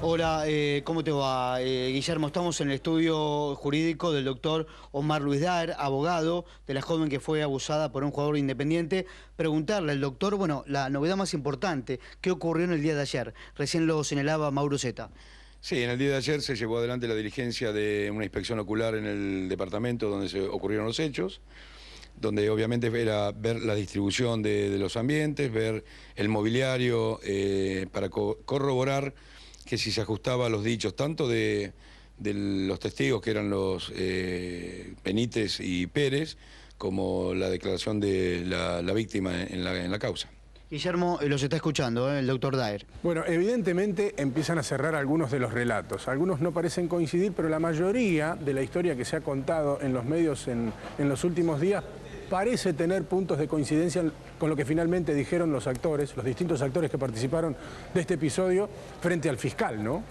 Hola, ¿cómo te va? Guillermo, estamos en el estudio jurídico del doctor Omar Luis Daer, abogado de la joven que fue abusada por un jugador independiente. Preguntarle al doctor, bueno, la novedad más importante, ¿qué ocurrió en el día de ayer? Recién lo señalaba Mauro Zeta. Sí, en el día de ayer se llevó adelante la diligencia de una inspección ocular en el departamento donde se ocurrieron los hechos, donde obviamente era ver la distribución de los ambientes, ver el mobiliario para corroborar que si se ajustaba a los dichos tanto de los testigos que eran los Benítez y Pérez, como la declaración de la víctima en la causa. Guillermo, los está escuchando, el doctor Daer. Bueno, evidentemente empiezan a cerrar algunos de los relatos. Algunos no parecen coincidir, pero la mayoría de la historia que se ha contado en los medios en los últimos días parece tener puntos de coincidencia con lo que finalmente dijeron los actores, los distintos actores que participaron de este episodio frente al fiscal, ¿no?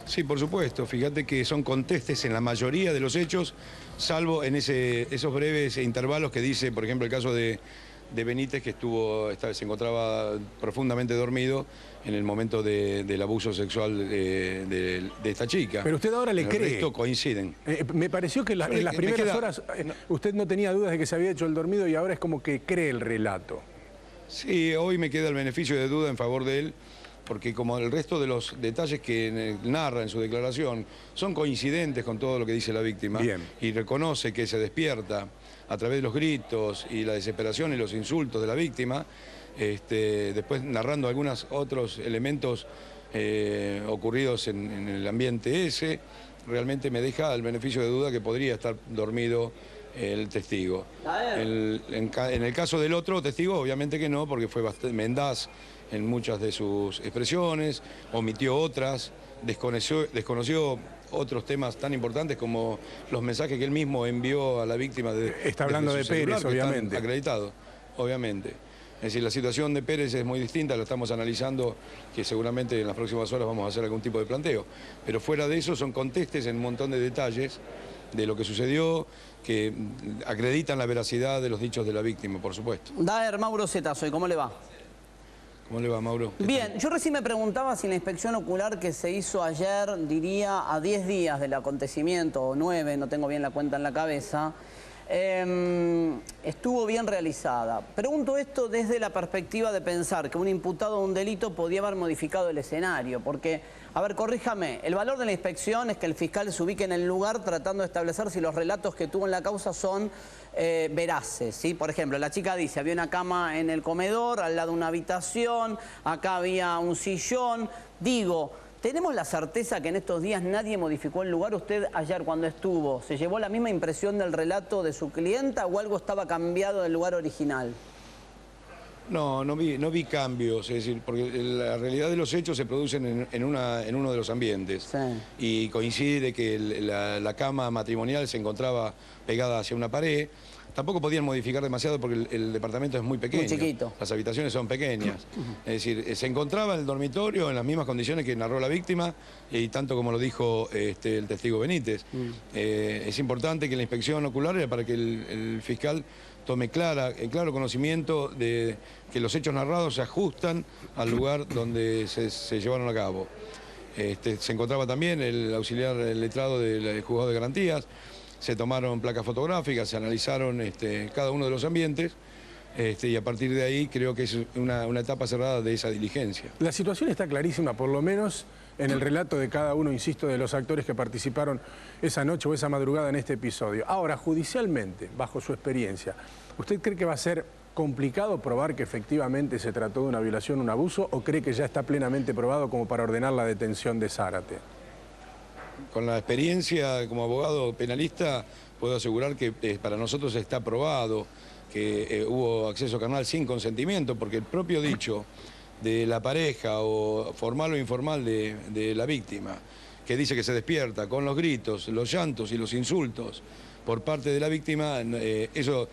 Sí, por supuesto. Fíjate que son contestes en la mayoría de los hechos, salvo en esos breves intervalos que dice, por ejemplo, el caso de Benítez, que se encontraba profundamente dormido en el momento del abuso sexual de esta chica. Pero usted ahora le cree. Esto coinciden. Me pareció que en las primeras horas usted no tenía dudas de que se había hecho el dormido y ahora es como que cree el relato. Sí, hoy me queda el beneficio de duda en favor de él, porque como el resto de los detalles que narra en su declaración son coincidentes con todo lo que dice la víctima. Bien. Y reconoce que se despierta a través de los gritos y la desesperación y los insultos de la víctima, después narrando algunos otros elementos ocurridos en el ambiente ese, realmente me deja el beneficio de duda que podría estar dormido el testigo. En el caso del otro testigo, obviamente que no, porque fue bastante mendaz en muchas de sus expresiones, omitió otras, desconoció otros temas tan importantes como los mensajes que él mismo envió a la víctima. Está hablando de Pérez, obviamente. Acreditado, obviamente. Es decir, la situación de Pérez es muy distinta, la estamos analizando, que seguramente en las próximas horas vamos a hacer algún tipo de planteo. Pero fuera de eso son contestes en un montón de detalles de lo que sucedió, que acreditan la veracidad de los dichos de la víctima, por supuesto. Daer, Mauro Zeta soy, ¿cómo le va? ¿Cómo le va, Mauro? Bien, yo recién me preguntaba si la inspección ocular que se hizo ayer, diría a 10 días del acontecimiento, o 9, no tengo bien la cuenta en la cabeza, estuvo bien realizada. Pregunto esto desde la perspectiva de pensar que un imputado de un delito podía haber modificado el escenario, porque, a ver, corríjame, el valor de la inspección es que el fiscal se ubique en el lugar tratando de establecer si los relatos que tuvo en la causa son veraces, ¿sí? Por ejemplo, la chica dice, había una cama en el comedor, al lado una habitación, acá había un sillón. Digo, ¿tenemos la certeza que en estos días nadie modificó el lugar? ¿Usted ayer cuando estuvo, se llevó la misma impresión del relato de su clienta o algo estaba cambiado del lugar original? No vi cambios, es decir, porque la realidad de los hechos se producen en uno de los ambientes. Sí. Y coincide que la cama matrimonial se encontraba pegada hacia una pared. Tampoco podían modificar demasiado porque el departamento es muy pequeño. Muy chiquito. Las habitaciones son pequeñas. Es decir, se encontraba en el dormitorio en las mismas condiciones que narró la víctima y tanto como lo dijo el testigo Benítez. Es importante que la inspección ocular era para que el fiscal tome claro conocimiento de que los hechos narrados se ajustan al lugar donde se llevaron a cabo. Se encontraba también el auxiliar letrado del juzgado de garantías, se tomaron placas fotográficas, se analizaron cada uno de los ambientes y a partir de ahí creo que es una etapa cerrada de esa diligencia. La situación está clarísima, por lo menos en el relato de cada uno, insisto, de los actores que participaron esa noche o esa madrugada en este episodio. Ahora, judicialmente, bajo su experiencia, ¿usted cree que va a ser complicado probar que efectivamente se trató de una violación, un abuso, o cree que ya está plenamente probado como para ordenar la detención de Zárate? Con la experiencia como abogado penalista puedo asegurar que para nosotros está probado que hubo acceso carnal sin consentimiento, porque el propio dicho de la pareja o formal o informal de la víctima, que dice que se despierta con los gritos, los llantos y los insultos por parte de la víctima, eso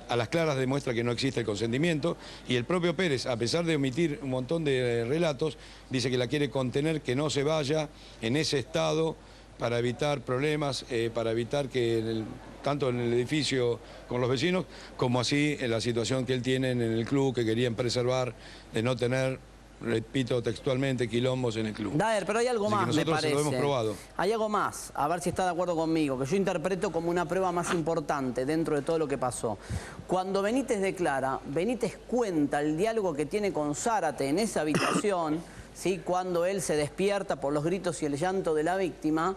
a las claras demuestra que no existe el consentimiento, y el propio Pérez, a pesar de omitir un montón de relatos, dice que la quiere contener, que no se vaya en ese estado para evitar problemas, para evitar que tanto en el edificio con los vecinos, como así en la situación que él tiene en el club, que querían preservar de no tener repito textualmente, quilombos en el club. Daer, pero hay algo Así que más, me nosotros parece. lo hemos probado. Hay algo más, a ver si está de acuerdo conmigo, que yo interpreto como una prueba más importante dentro de todo lo que pasó. Cuando Benítez declara, Benítez cuenta el diálogo que tiene con Zárate en esa habitación, ¿sí? Cuando él se despierta por los gritos y el llanto de la víctima.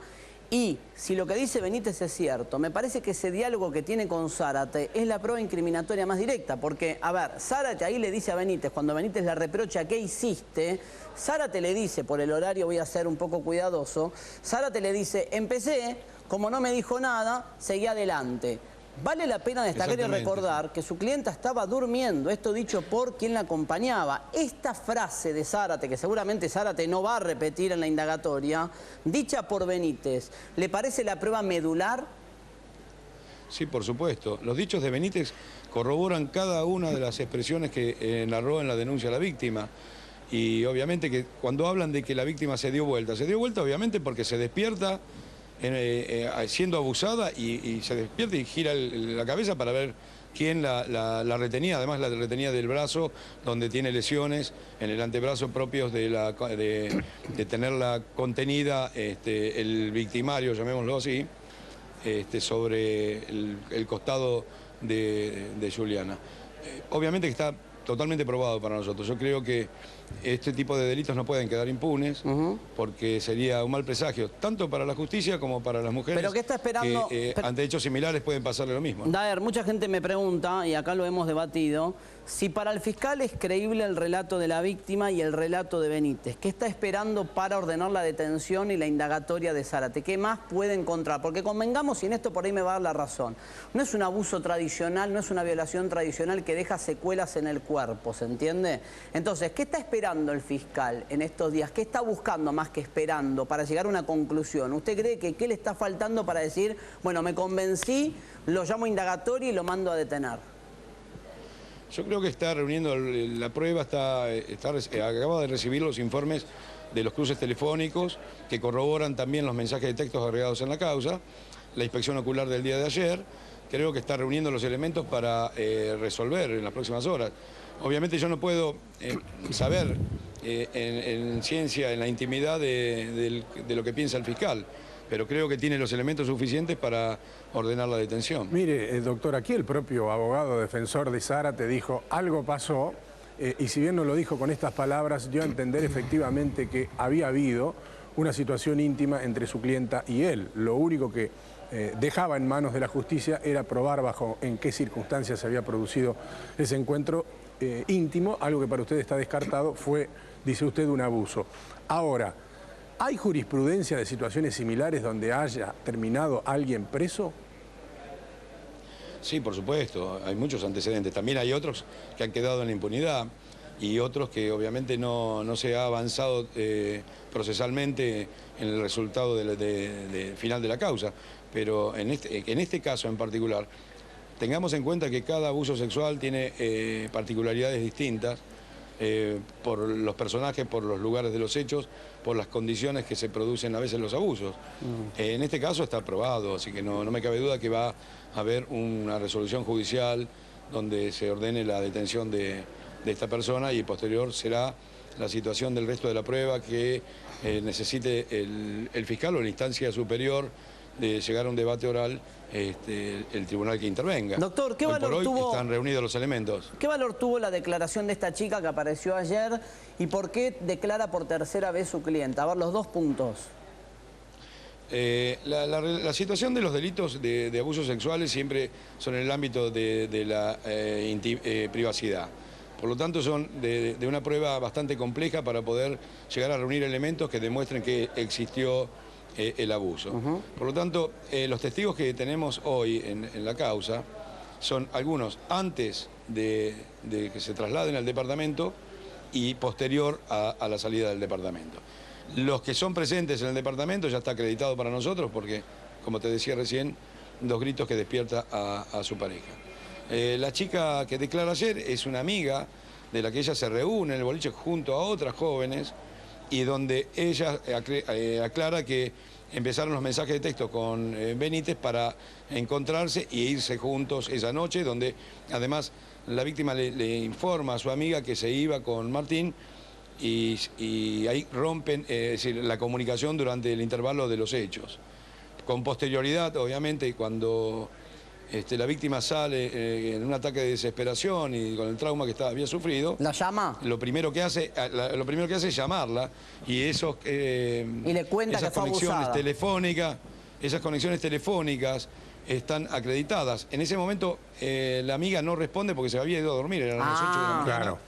Y si lo que dice Benítez es cierto, me parece que ese diálogo que tiene con Zárate es la prueba incriminatoria más directa. Porque, a ver, Zárate ahí le dice a Benítez, cuando Benítez le reprocha ¿qué hiciste? Zárate le dice, por el horario voy a ser un poco cuidadoso, Zárate le dice, empecé, como no me dijo nada, seguí adelante. Vale la pena destacar y recordar que su clienta estaba durmiendo, esto dicho por quien la acompañaba. Esta frase de Zárate, que seguramente Zárate no va a repetir en la indagatoria, dicha por Benítez, ¿le parece la prueba medular? Sí, por supuesto. Los dichos de Benítez corroboran cada una de las expresiones que narró en la denuncia a la víctima. Y obviamente que cuando hablan de que la víctima se dio vuelta obviamente porque se despierta siendo abusada y se despierta y gira la cabeza para ver quién la retenía. Además la retenía del brazo, donde tiene lesiones en el antebrazo propios de tenerla contenida el victimario, llamémoslo así, sobre el costado de Juliana. Obviamente que está totalmente probado para nosotros. Yo creo que este tipo de delitos no pueden quedar impunes porque sería un mal presagio, tanto para la justicia como para las mujeres. ¿Pero qué está esperando? Que, ante hechos similares pueden pasarle lo mismo. Daer, mucha gente me pregunta, y acá lo hemos debatido, si para el fiscal es creíble el relato de la víctima y el relato de Benítez. ¿Qué está esperando para ordenar la detención y la indagatoria de Zárate? ¿Qué más puede encontrar? Porque convengamos, y en esto por ahí me va a dar la razón, no es un abuso tradicional, no es una violación tradicional que deja secuelas en el cuerpo, ¿se entiende? Entonces, ¿qué está esperando el fiscal en estos días? ¿Qué está buscando más que esperando para llegar a una conclusión? ¿Usted cree que qué le está faltando para decir, bueno, me convencí, lo llamo indagatoria y lo mando a detener? Yo creo que está reuniendo la prueba, acaba de recibir los informes de los cruces telefónicos que corroboran también los mensajes de textos agregados en la causa, la inspección ocular del día de ayer. Creo que está reuniendo los elementos para resolver en las próximas horas. Obviamente yo no puedo saber en ciencia, en la intimidad de lo que piensa el fiscal, pero creo que tiene los elementos suficientes para ordenar la detención. Mire, doctor, aquí el propio abogado defensor de Zárate dijo, algo pasó, y si bien no lo dijo con estas palabras, dio a entender efectivamente que había habido una situación íntima entre su clienta y él. Lo único que dejaba en manos de la justicia era probar bajo en qué circunstancias se había producido ese encuentro íntimo, algo que para usted está descartado, fue, dice usted, un abuso. Ahora, ¿hay jurisprudencia de situaciones similares donde haya terminado alguien preso? Sí, por supuesto, hay muchos antecedentes. También hay otros que han quedado en la impunidad y otros que obviamente no se ha avanzado procesalmente en el resultado final de la causa. Pero en este caso en particular, tengamos en cuenta que cada abuso sexual tiene particularidades distintas. Por los personajes, por los lugares de los hechos, por las condiciones que se producen a veces los abusos. En este caso está probado, así que no me cabe duda que va a haber una resolución judicial donde se ordene la detención de esta persona y posterior será la situación del resto de la prueba que necesite el fiscal o la instancia superior de llegar a un debate oral el tribunal que intervenga. Doctor, ¿qué valor tuvo? Están reunidos los elementos. ¿Qué valor tuvo la declaración de esta chica que apareció ayer y por qué declara por tercera vez su clienta? A ver, los dos puntos. La situación de los delitos de abusos sexuales siempre son en el ámbito de la privacidad. Por lo tanto, son de una prueba bastante compleja para poder llegar a reunir elementos que demuestren que existió el abuso. Por lo tanto, los testigos que tenemos hoy en la causa son algunos antes de que se trasladen al departamento y posterior a la salida del departamento. Los que son presentes en el departamento ya está acreditado para nosotros porque, como te decía recién, dos gritos que despierta a su pareja. La chica que declara ayer es una amiga de la que ella se reúne en el boliche junto a otras jóvenes y donde ella aclara que empezaron los mensajes de texto con Benítez para encontrarse e irse juntos esa noche, donde además la víctima le informa a su amiga que se iba con Martín y ahí rompen es decir, la comunicación durante el intervalo de los hechos. Con posterioridad, obviamente, cuando la víctima sale en un ataque de desesperación y con el trauma que había sufrido, ¿La llama? lo primero que hace es llamarla y y le cuenta esas que fue conexiones abusada. telefónicas, esas conexiones telefónicas están acreditadas. En ese momento la amiga no responde porque se había ido a dormir, eran las 8 de la mañana. Claro.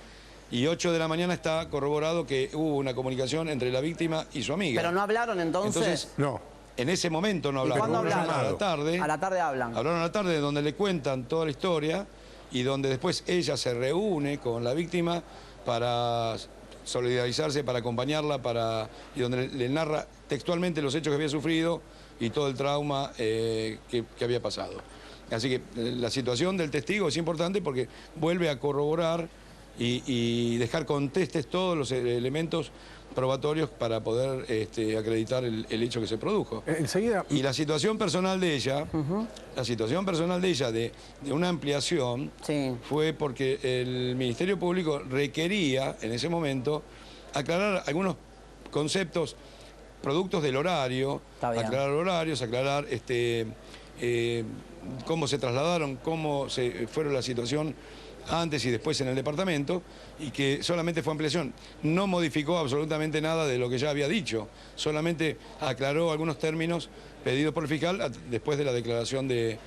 Y 8 de la mañana está corroborado que hubo una comunicación entre la víctima y su amiga. ¿Pero no hablaron entonces? No. En ese momento no hablaron. ¿Cuándo hablaron? A la tarde. A la tarde hablan. Hablaron a la tarde donde le cuentan toda la historia y donde después ella se reúne con la víctima para solidarizarse, para acompañarla, y donde le narra textualmente los hechos que había sufrido y todo el trauma que había pasado. Así que la situación del testigo es importante porque vuelve a corroborar y dejar contestes todos los elementos probatorios para poder acreditar el hecho que se produjo. Enseguida... Y la situación personal de ella, de una ampliación, Sí. fue porque el Ministerio Público requería en ese momento aclarar algunos conceptos, productos del horario, Está bien. aclarar horarios, aclarar cómo se trasladaron, cómo se fueron la situación antes y después en el departamento, y que solamente fue ampliación. No modificó absolutamente nada de lo que ya había dicho, solamente aclaró algunos términos pedidos por el fiscal después de la declaración de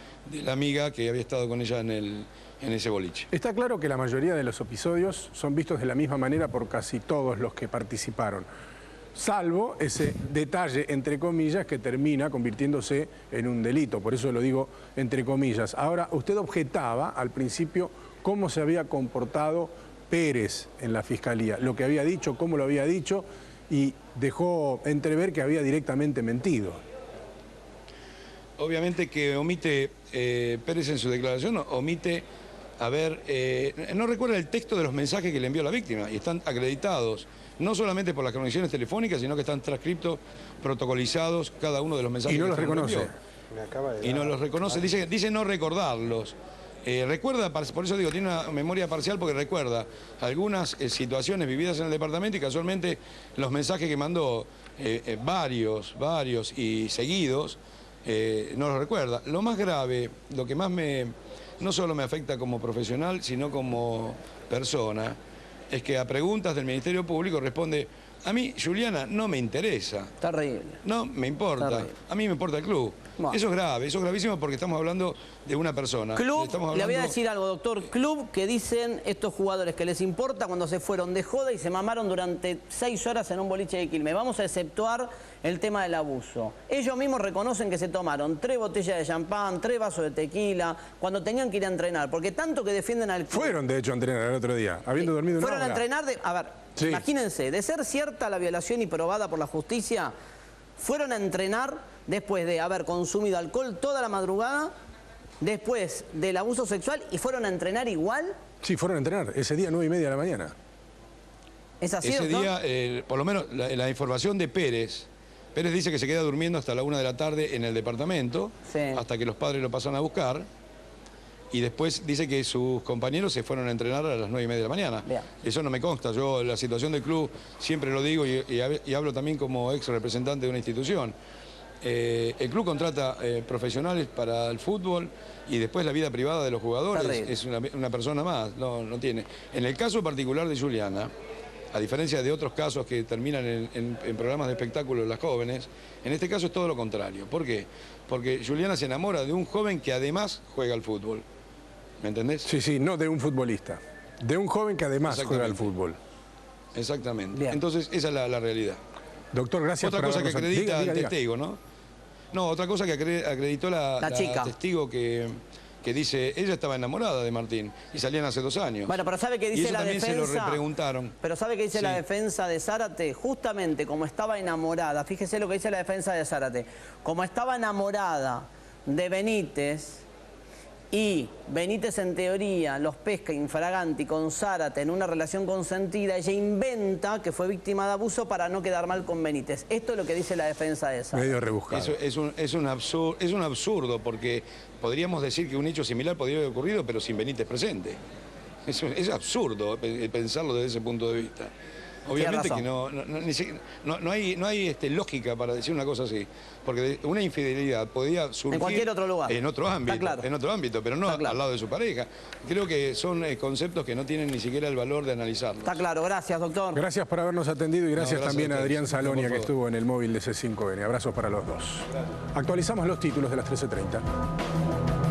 la amiga que había estado con ella en ese boliche. Está claro que la mayoría de los episodios son vistos de la misma manera por casi todos los que participaron, salvo ese detalle, entre comillas, que termina convirtiéndose en un delito. Por eso lo digo entre comillas. Ahora, usted objetaba al principio cómo se había comportado Pérez en la Fiscalía, lo que había dicho, cómo lo había dicho, y dejó entrever que había directamente mentido. Obviamente que omite, Pérez en su declaración, omite no recuerda el texto de los mensajes que le envió la víctima, y están acreditados, no solamente por las conexiones telefónicas, sino que están transcriptos, protocolizados, cada uno de los mensajes. Y no que los se le reconoce. envió. Y no los reconoce, dice no recordarlos. Recuerda, por eso digo, tiene una memoria parcial porque recuerda algunas situaciones vividas en el departamento y casualmente los mensajes que mandó varios y seguidos, no los recuerda. Lo más grave, lo que más no solo me afecta como profesional, sino como persona, es que a preguntas del Ministerio Público responde: a mí, Juliana, no me interesa. Terrible. No me importa. Terrible. A mí me importa el club. Bueno. Eso es grave, eso es gravísimo porque estamos hablando de una persona. Club, Estamos le voy a hablando- decir algo, doctor. Club que dicen estos jugadores que les importa cuando se fueron de joda y se mamaron durante 6 horas en un boliche de Quilmes. Vamos a exceptuar el tema del abuso. Ellos mismos reconocen que se tomaron 3 botellas de champán, 3 vasos de tequila, cuando tenían que ir a entrenar. Porque tanto que defienden al club. Fueron, de hecho, a entrenar el otro día, habiendo dormido una Fueron a hora. entrenar a ver, Sí. imagínense, de ser cierta la violación y probada por la justicia, fueron a entrenar después de haber consumido alcohol toda la madrugada, después del abuso sexual, y fueron a entrenar igual. Sí, fueron a entrenar, ese día 9:30 de la mañana. ¿Es así, Ese doctor? día, por lo menos la información de Pérez dice que se queda durmiendo hasta la 1 de la tarde en el departamento, Sí. hasta que los padres lo pasan a buscar, y después dice que sus compañeros se fueron a entrenar a las 9:30 de la mañana. Bien. Eso no me consta, yo la situación del club siempre lo digo y hablo también como ex representante de una institución. El club contrata profesionales para el fútbol y después la vida privada de los jugadores Terrible. es una persona más, no tiene. En el caso particular de Juliana, a diferencia de otros casos que terminan en programas de espectáculo de las jóvenes, en este caso es todo lo contrario. ¿Por qué? Porque Juliana se enamora de un joven que además juega al fútbol. ¿Me entendés? Sí, no de un futbolista, de un joven que además juega al Exactamente. fútbol. Exactamente. Bien. Entonces, esa es la realidad. Doctor, gracias Otra por cosa que habernos... acredita Diga, el diga. testigo, ¿no? No, otra cosa que acreditó la chica. testigo que dice, ella estaba enamorada de Martín y salían hace 2 años. Bueno, pero ¿sabe qué Y dice eso la también defensa? se lo repreguntaron. Pero ¿sabe qué dice la Sí. defensa de Zárate? Justamente como estaba enamorada, fíjese lo que dice la defensa de Zárate, como estaba enamorada de Benítez, y Benítez en teoría los pesca infraganti con Zárate en una relación consentida, ella inventa que fue víctima de abuso para no quedar mal con Benítez. Esto es lo que dice la defensa de Zárate. Medio rebuscado. Eso es un absurdo porque podríamos decir que un hecho similar podría haber ocurrido pero sin Benítez presente. Es absurdo pensarlo desde ese punto de vista. Obviamente Tiene que razón. no hay lógica para decir una cosa así, porque una infidelidad podía surgir En cualquier otro lugar. en otro ámbito, Está claro. en otro ámbito, pero no Está claro. al lado de su pareja. Creo que son conceptos que no tienen ni siquiera el valor de analizarlos. Está claro, gracias, doctor. Gracias por habernos atendido y gracias, gracias también a a ustedes. Adrián Salonia, Por que favor. estuvo en el móvil de C5N. Abrazos para los dos. Actualizamos los títulos de las 13:30.